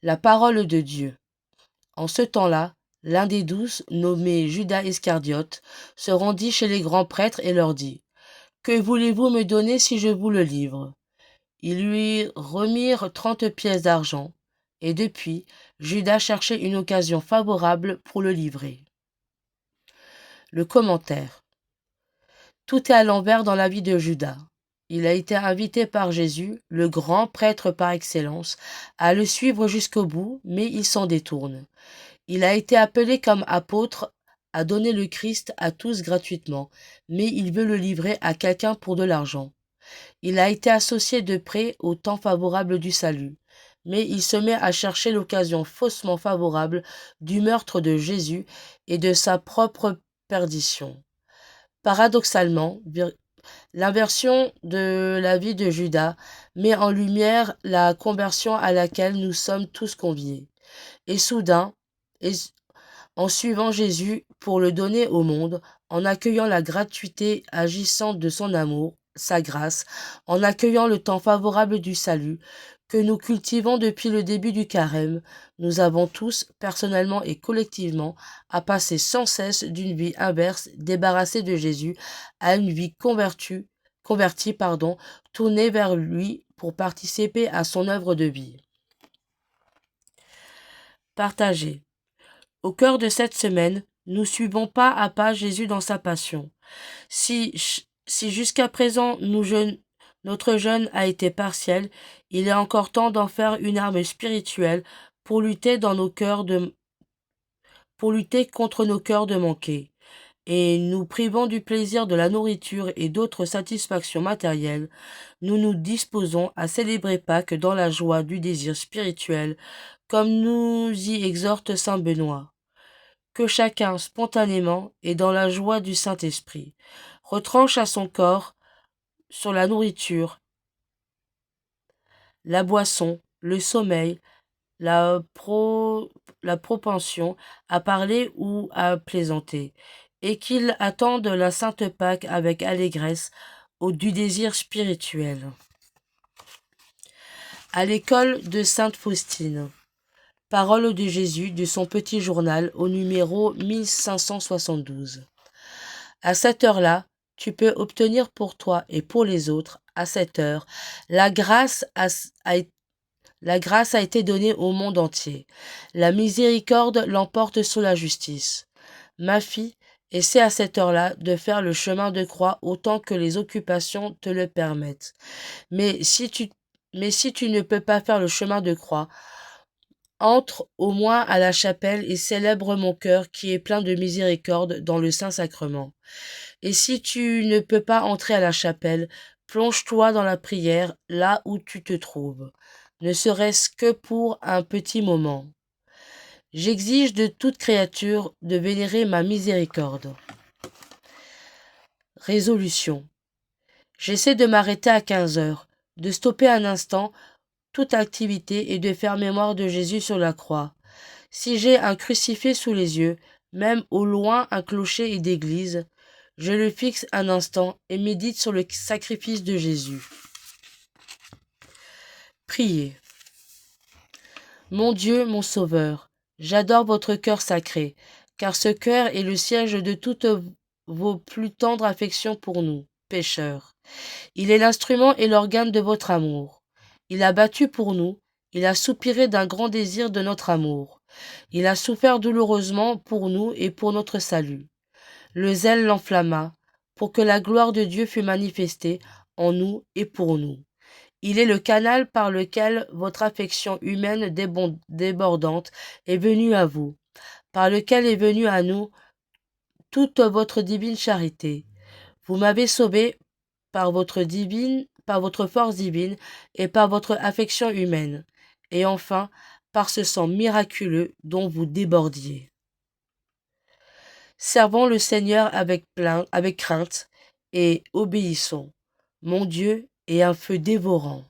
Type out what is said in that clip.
La parole de Dieu. En ce temps-là, l'un des 12, nommé Judas Iscariote, se rendit chez les grands prêtres et leur dit : « Que voulez-vous me donner si je vous le livre ?» Ils lui remirent 30 pièces d'argent, et depuis, Judas cherchait une occasion favorable pour le livrer. Le commentaire. Tout est à l'envers dans la vie de Judas. Il a été invité par Jésus, le grand prêtre par excellence, à le suivre jusqu'au bout, mais il s'en détourne. Il a été appelé comme apôtre à donner le Christ à tous gratuitement, mais il veut le livrer à quelqu'un pour de l'argent. Il a été associé de près au temps favorable du salut, mais il se met à chercher l'occasion faussement favorable du meurtre de Jésus et de sa propre perdition. Paradoxalement, l'inversion de la vie de Judas met en lumière la conversion à laquelle nous sommes tous conviés. Et soudain, en suivant Jésus pour le donner au monde, en accueillant la gratuité agissante de son amour, sa grâce, en accueillant le temps favorable du salut, que nous cultivons depuis le début du carême, nous avons tous, personnellement et collectivement, à passer sans cesse d'une vie inverse, débarrassée de Jésus, à une vie convertie, tournée vers lui pour participer à son œuvre de vie. Partagez. Au cœur de cette semaine, nous suivons pas à pas Jésus dans sa passion. Si jusqu'à présent notre jeûne a été partiel, il est encore temps d'en faire une arme spirituelle pour lutter contre nos cœurs de manquer. Et nous privant du plaisir de la nourriture et d'autres satisfactions matérielles, nous nous disposons à célébrer Pâques dans la joie du désir spirituel, comme nous y exhorte saint Benoît. Que chacun, spontanément et dans la joie du Saint-Esprit, retranche à son corps sur la nourriture, la boisson, le sommeil, la propension à parler ou à plaisanter, et qu'il attende la Sainte Pâque avec allégresse du désir spirituel. À l'école de Sainte Faustine. Parole de Jésus de son petit journal au numéro 1572. À cette heure-là, tu peux obtenir pour toi et pour les autres, à cette heure, la grâce a été donnée au monde entier. La miséricorde l'emporte sur la justice. Ma fille, essaie à cette heure-là de faire le chemin de croix autant que les occupations te le permettent. Mais si tu ne peux pas faire le chemin de croix, entre au moins à la chapelle et célèbre mon cœur qui est plein de miséricorde dans le Saint-Sacrement. Et si tu ne peux pas entrer à la chapelle, plonge-toi dans la prière là où tu te trouves, ne serait-ce que pour un petit moment. J'exige de toute créature de vénérer ma miséricorde. Résolution. J'essaie de m'arrêter à 15 heures, de stopper un instant toute activité et de faire mémoire de Jésus sur la croix. Si j'ai un crucifix sous les yeux, même au loin un clocher et d'église, je le fixe un instant et médite sur le sacrifice de Jésus. Priez. Mon Dieu, mon Sauveur, j'adore votre cœur sacré, car ce cœur est le siège de toutes vos plus tendres affections pour nous, pécheurs. Il est l'instrument et l'organe de votre amour. Il a battu pour nous, il a soupiré d'un grand désir de notre amour. Il a souffert douloureusement pour nous et pour notre salut. Le zèle l'enflamma, pour que la gloire de Dieu fût manifestée en nous et pour nous. Il est le canal par lequel votre affection humaine débordante est venue à vous, par lequel est venue à nous toute votre divine charité. Vous m'avez sauvé par votre force divine et par votre affection humaine, et enfin par ce sang miraculeux dont vous débordiez. Servons le Seigneur avec crainte et obéissons. Mon Dieu est un feu dévorant.